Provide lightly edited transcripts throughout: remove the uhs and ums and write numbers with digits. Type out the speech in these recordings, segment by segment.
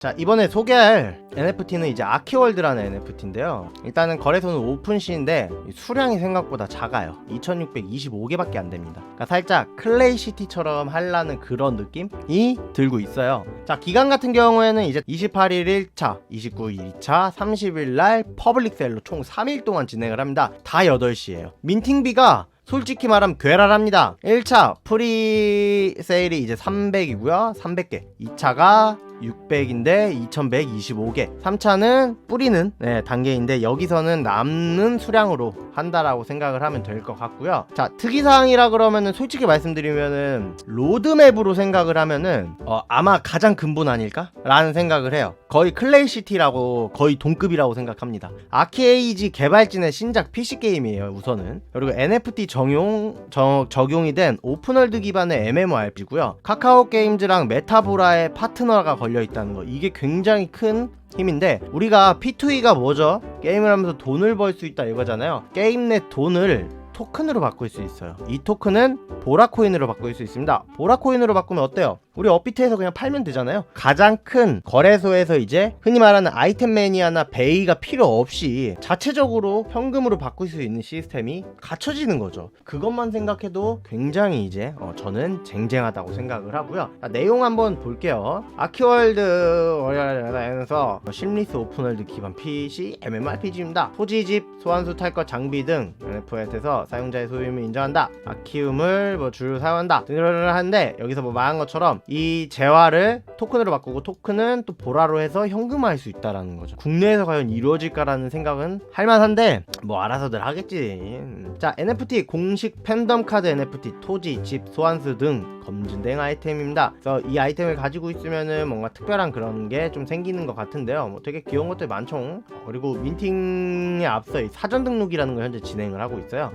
자, 이번에 소개할 NFT는 이제 아키월드라는 NFT인데요. 일단은 거래소는 오픈시인데 수량이 생각보다 작아요. 2625개밖에 안 됩니다. 그러니까 살짝 클레이시티처럼 하려는 그런 느낌이 들고 있어요. 자, 기간 같은 경우에는 이제 28일 1차, 29일 2차, 30일 날 퍼블릭 셀로 총 3일 동안 진행을 합니다. 다 8시에요. 민팅비가 솔직히 말하면 괴랄합니다. 1차 프리 세일이 이제 300이고요. 300개. 2차가 600인데 2125개. 3차는 뿌리는 단계인데 여기서는 남는 수량으로 한다라고 생각을 하면 될 것 같고요. 자, 특이사항이라 그러면은 솔직히 말씀드리면은 로드맵으로 생각을 하면은 아마 가장 근본 아닐까? 라는 생각을 해요. 거의 클레이시티라고 거의 동급이라고 생각합니다. 아키에이지 개발진의 신작 PC게임이에요, 우선은. 그리고 NFT 적용이 된 오픈월드 기반의 MMORPG고요. 카카오게임즈랑 메타보라의 파트너가 걸려있다는 거, 이게 굉장히 큰 힘인데, 우리가 P2E가 뭐죠? 게임을 하면서 돈을 벌 수 있다 이거잖아요. 게임 내 돈을 토큰으로 바꿀 수 있어요. 이 토큰은 보라코인으로 바꿀 수 있습니다. 보라코인으로 바꾸면 어때요? 우리 업비트에서 그냥 팔면 되잖아요. 가장 큰 거래소에서 이제 흔히 말하는 아이템 매니아나 베이가 필요 없이 자체적으로 현금으로 바꿀 수 있는 시스템이 갖춰지는 거죠. 그것만 생각해도 굉장히 이제 저는 쟁쟁하다고 생각을 하고요. 내용 한번 볼게요. 아키월드에서 심리스 오픈월드 기반 PC MMORPG입니다. 토지집, 소환수 탈것 장비 등 NFT에서 사용자의 소유임을 인정한다. 아키움을 주로 사용한다 등을 하는데, 여기서 말한 것처럼 이 재화를 토큰으로 바꾸고 토큰은 또 보라로 해서 현금화할 수 있다라는 거죠. 국내에서 과연 이루어질까라는 생각은 할만한데 뭐 알아서들 하겠지. 자, NFT 공식 팬덤 카드 NFT 토지, 집, 소환수 등 검증된 아이템입니다. 그래서 이 아이템을 가지고 있으면은 뭔가 특별한 그런 게 좀 생기는 것 같은데요. 뭐 되게 귀여운 것들 많죠. 그리고 민팅에 앞서 사전 등록이라는 걸 현재 진행을 하고 있어요.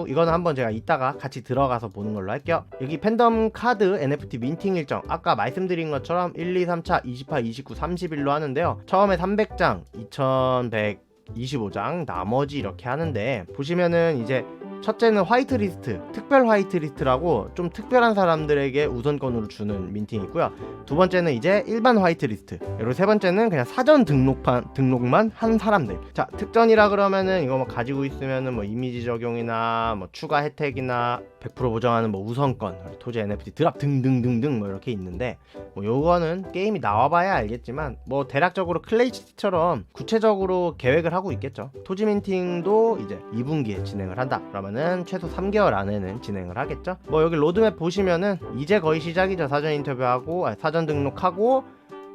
이거는 한번 제가 이따가 같이 들어가서 보는 걸로 할게요. 여기 팬덤 카드 NFT 민팅 일정, 아까 말씀드린 것처럼 1, 2, 3차 28, 29, 30일로 하는데요. 처음에 300장, 2125장, 나머지 이렇게 하는데, 보시면은 이제 첫째는 화이트리스트, 특별 화이트리스트라고 좀 특별한 사람들에게 우선권으로 주는 민팅이 있고요. 두 번째는 이제 일반 화이트리스트, 그리고 세 번째는 그냥 사전 등록만 한 사람들. 자, 특전이라 그러면은 이거 뭐 가지고 있으면은 뭐 이미지 적용이나 뭐 추가 혜택이나 100% 보장하는 뭐 우선권, 토지 NFT 드랍 등등등등 뭐 이렇게 있는데, 뭐 요거는 게임이 나와봐야 알겠지만 뭐 대략적으로 클레이시티처럼 구체적으로 계획을 하고 있겠죠. 토지 민팅도 이제 2분기에 진행을 한다 그러면은 최소 3개월 안에는 진행을 하겠죠. 뭐 여기 로드맵 보시면은 이제 거의 시작이죠. 사전 인터뷰하고 사전 등록하고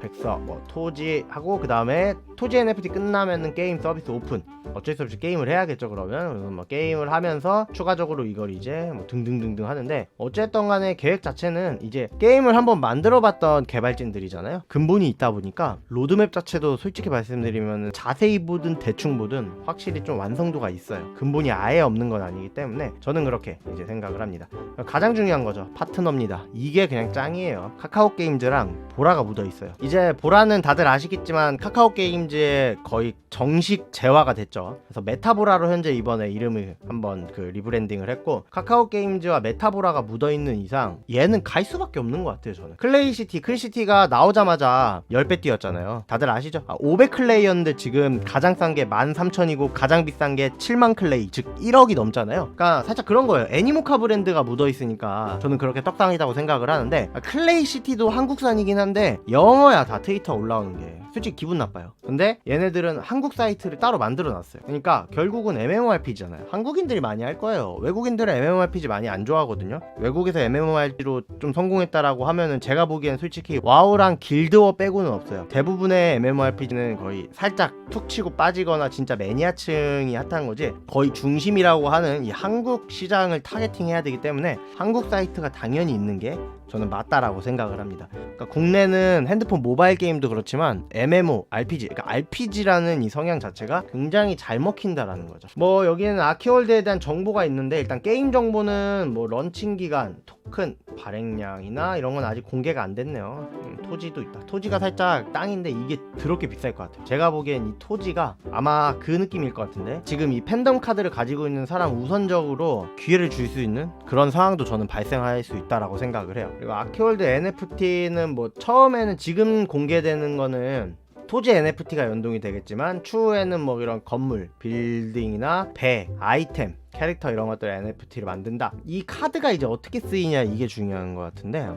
백서 뭐 토지하고, 그 다음에 토지 NFT 끝나면은 게임 서비스 오픈. 어쩔 수 없이 게임을 해야겠죠. 그러면 뭐 게임을 하면서 추가적으로 이걸 이제 뭐 등등등등 하는데, 어쨌든 간에 계획 자체는 이제 게임을 한번 만들어봤던 개발진들이잖아요. 근본이 있다 보니까 로드맵 자체도 솔직히 말씀드리면 자세히 보든 대충 보든 확실히 좀 완성도가 있어요. 근본이 아예 없는 건 아니기 때문에 저는 그렇게 이제 생각을 합니다. 가장 중요한 거죠. 파트너입니다. 이게 그냥 짱이에요. 카카오게임즈랑 보라가 묻어있어요. 이제 보라는 다들 아시겠지만 카카오게임즈의 거의 정식 재화가 됐죠. 그래서 메타보라로 현재 이번에 이름을 한번 리브랜딩을 했고, 카카오게임즈와 메타보라가 묻어있는 이상 얘는 갈 수밖에 없는 것 같아요. 저는 클레이시티, 클시티가 나오자마자 10배 뛰었잖아요. 다들 아시죠? 500클레이였는데 지금 가장 싼 게 13,000이고 가장 비싼 게 7만 클레이, 즉 1억이 넘잖아요. 그러니까 살짝 그런 거예요. 애니모카 브랜드가 묻어있으니까 저는 그렇게 떡상이라고 생각을 하는데, 클레이시티도 한국산이긴 한데 영어야 다 트위터 올라오는 게 솔직히 기분 나빠요. 근데 얘네들은 한국 사이트를 따로 만들어 놨어요. 그러니까 결국은 MMORPG잖아요. 한국인들이 많이 할 거예요. 외국인들은 MMORPG 많이 안 좋아하거든요. 외국에서 MMORPG로 좀 성공했다라고 하면은 제가 보기엔 솔직히 와우랑 길드워 빼고는 없어요. 대부분의 MMORPG는 거의 살짝 툭 치고 빠지거나 진짜 매니아층이 핫한 거지, 거의 중심이라고 하는 이 한국 시장을 타겟팅해야 되기 때문에 한국 사이트가 당연히 있는 게 저는 맞다라고 생각을 합니다. 그러니까 국내는 핸드폰 모바일 게임도 그렇지만 MMO, RPG, 그러니까 RPG라는 이 성향 자체가 굉장히 잘 먹힌다라는 거죠. 뭐 여기는 아키월드에 대한 정보가 있는데, 일단 게임 정보는 뭐 런칭 기간, 토큰, 발행량이나 이런 건 아직 공개가 안 됐네요. 토지도 있다. 토지가 살짝 땅인데 이게 더럽게 비쌀 것 같아요. 제가 보기엔 이 토지가 아마 그 느낌일 것 같은데, 지금 이 팬덤 카드를 가지고 있는 사람 우선적으로 기회를 줄 수 있는 그런 상황도 저는 발생할 수 있다라고 생각을 해요. 그리고 아키월드 NFT는 뭐 처음에는 지금 공개되는 거는 토지 NFT가 연동이 되겠지만 추후에는 뭐 이런 건물, 빌딩이나 배, 아이템, 캐릭터 이런 것들 NFT를 만든다. 이 카드가 이제 어떻게 쓰이냐 이게 중요한 것 같은데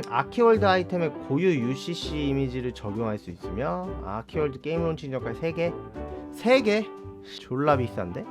아키월드 아이템의 고유 UCC 이미지를 적용할 수 있으며 아키월드 게임 론칭 전까지 3개? 3개? 졸라 비싼데?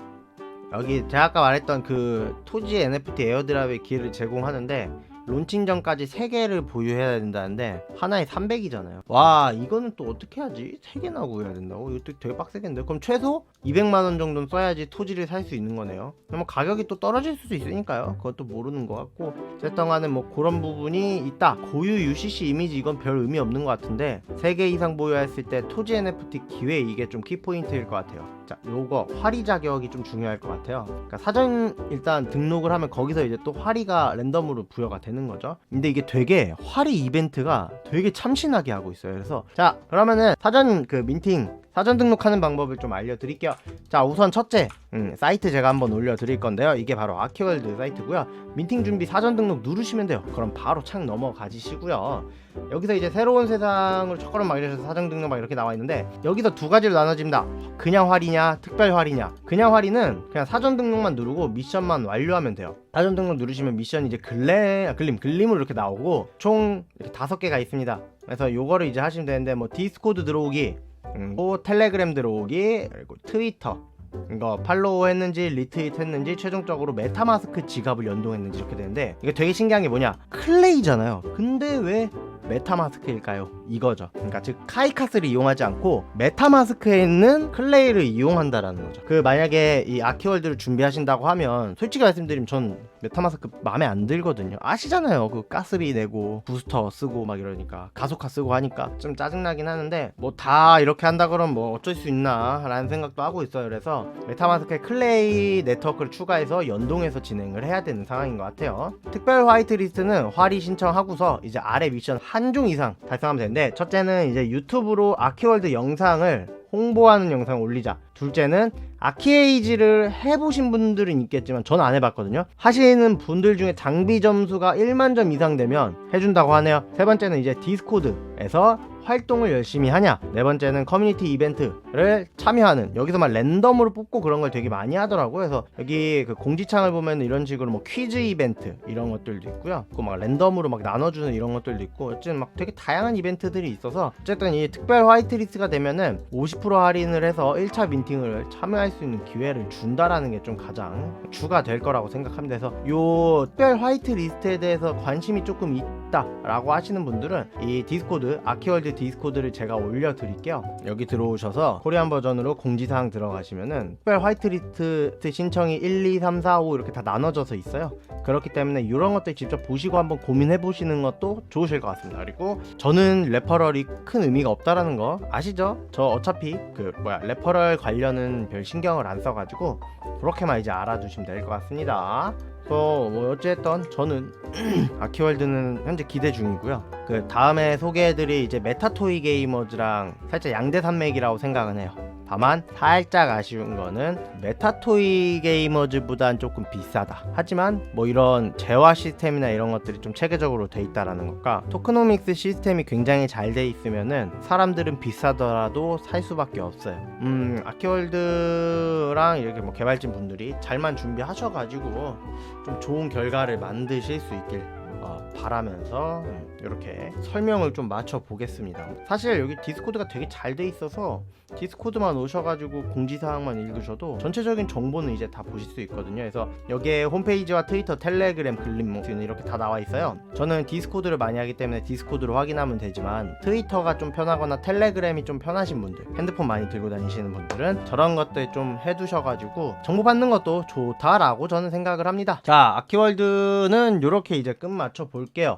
여기 제가 아까 말했던 그 토지 NFT 에어드랍의 기회를 제공하는데 론칭 전까지 3개를 보유해야 된다는데 하나에 300이잖아요. 와 이거는 또 어떻게 하지? 3개나 구해야 된다고? 이것도 되게 빡세겠는데? 그럼 최소 200만원 정도는 써야지 토지를 살 수 있는 거네요. 뭐 가격이 또 떨어질 수도 있으니까요. 그것도 모르는 것 같고 어쨌든 간에 뭐 그런 부분이 있다. 고유 UCC 이미지 이건 별 의미 없는 것 같은데 3개 이상 보유했을 때 토지 NFT 기회 이게 좀 키포인트일 것 같아요. 자 요거 활이 자격이 좀 중요할 것 같아요. 그러니까 사전 일단 등록을 하면 거기서 이제 또 활이가 랜덤으로 부여가 되는 거죠. 근데 이게 되게 활이 이벤트가 되게 참신하게 하고 있어요. 그래서 자 그러면은 사전 그 민팅 사전 등록하는 방법을 좀 알려드릴게요. 자 우선 첫째 사이트 제가 한번 올려드릴 건데요. 이게 바로 아키월드 사이트고요. 민팅 준비 사전 등록 누르시면 돼요. 그럼 바로 창 넘어가지시고요. 여기서 이제 새로운 세상으로 첫걸음 막 이러셔서 사전 등록 막 이렇게 나와 있는데 여기서 두 가지로 나눠집니다. 그냥 활이냐 특별 활이냐. 그냥 활이는 그냥 사전 등록만 누르고 미션만 완료하면 돼요. 사전 등록 누르시면 미션이 이제 글림으로 이렇게 나오고 총 이렇게 5개가 있습니다. 그래서 요거를 이제 하시면 되는데 뭐 디스코드 들어오기 또 텔레그램 들어오기 그리고 트위터 이거 팔로우 했는지 리트윗 했는지 최종적으로 메타마스크 지갑을 연동했는지 이렇게 되는데 이게 되게 신기한 게 뭐냐 클레이잖아요. 근데 왜 메타마스크일까요? 이거죠. 그러니까 즉 카이카스를 이용하지 않고 메타마스크에 있는 클레이를 이용한다라는 거죠. 그 만약에 이 아키월드를 준비하신다고 하면 솔직히 말씀드리면 전 메타마스크 마음에 안 들거든요. 아시잖아요. 그 가스비 내고 부스터 쓰고 막 이러니까 가속화 쓰고 하니까 좀 짜증나긴 하는데 뭐 다 이렇게 한다 그러면 뭐 어쩔 수 있나 라는 생각도 하고 있어요. 그래서 메타마스크에 클레이 네트워크를 추가해서 연동해서 진행을 해야 되는 상황인 것 같아요. 특별 화이트리스트는 활이 신청하고서 이제 아래 미션 한 종 이상 달성하면 되는데 첫째는 이제 유튜브로 아키월드 영상을 홍보하는 영상을 올리자. 둘째는 아키에이지를 해보신 분들은 있겠지만 저는 안 해봤거든요. 하시는 분들 중에 장비 점수가 1만 점 이상 되면 해준다고 하네요. 세 번째는 이제 디스코드에서 활동을 열심히 하냐. 네 번째는 커뮤니티 이벤트를 참여하는 여기서만 랜덤으로 뽑고 그런 걸 되게 많이 하더라고요. 그래서 여기 그 공지창을 보면 이런 식으로 뭐 퀴즈 이벤트 이런 것들도 있고요. 그 막 랜덤으로 막 나눠주는 이런 것들도 있고 어쨌든 막 되게 다양한 이벤트들이 있어서 어쨌든 이 특별 화이트리스트가 되면은 50% 할인을 해서 1차 민팅을 참여할 수 있는 기회를 준다라는 게 좀 가장 주가 될 거라고 생각합니다. 그래서 요 특별 화이트리스트에 대해서 관심이 조금 있다라고 하시는 분들은 이 디스코드 아키월드 디스코드를 제가 올려드릴게요. 여기 들어오셔서 코리안 버전으로 공지사항 들어가시면은 특별 화이트리스트 신청이 1, 2, 3, 4, 5 이렇게 다 나눠져서 있어요. 그렇기 때문에 이런 것들 직접 보시고 한번 고민해 보시는 것도 좋으실 것 같습니다. 그리고 저는 레퍼럴이 큰 의미가 없다라는 거 아시죠? 저 어차피 레퍼럴 관련은 별 신경을 안 써가지고 그렇게만 이제 알아두시면 될 것 같습니다. 뭐 어쨌든 저는 아키월드는 현재 기대 중이고요. 그 다음에 소개해드릴 이제 메타토이 게이머즈랑 살짝 양대산맥이라고 생각은 해요. 다만 살짝 아쉬운 거는 메타토이 게이머즈보단 조금 비싸다. 하지만 뭐 이런 재화 시스템이나 이런 것들이 좀 체계적으로 돼 있다라는 것과 토크노믹스 시스템이 굉장히 잘 돼 있으면은 사람들은 비싸더라도 살 수밖에 없어요. 아키월드랑 이렇게 뭐 개발진 분들이 잘만 준비하셔가지고 좀 좋은 결과를 만드실 수 있길 바라면서 이렇게 설명을 좀 맞춰 보겠습니다. 사실 여기 디스코드가 되게 잘 돼 있어서 디스코드만 오셔가지고 공지사항만 읽으셔도 전체적인 정보는 이제 다 보실 수 있거든요. 그래서 여기에 홈페이지와 트위터, 텔레그램, 글림은 이렇게 다 나와 있어요. 저는 디스코드를 많이 하기 때문에 디스코드로 확인하면 되지만 트위터가 좀 편하거나 텔레그램이 좀 편하신 분들, 핸드폰 많이 들고 다니시는 분들은 저런 것들 좀 해두셔가지고 정보 받는 것도 좋다라고 저는 생각을 합니다. 자, 아키월드는 이렇게 이제 끝 맞춰 볼게요.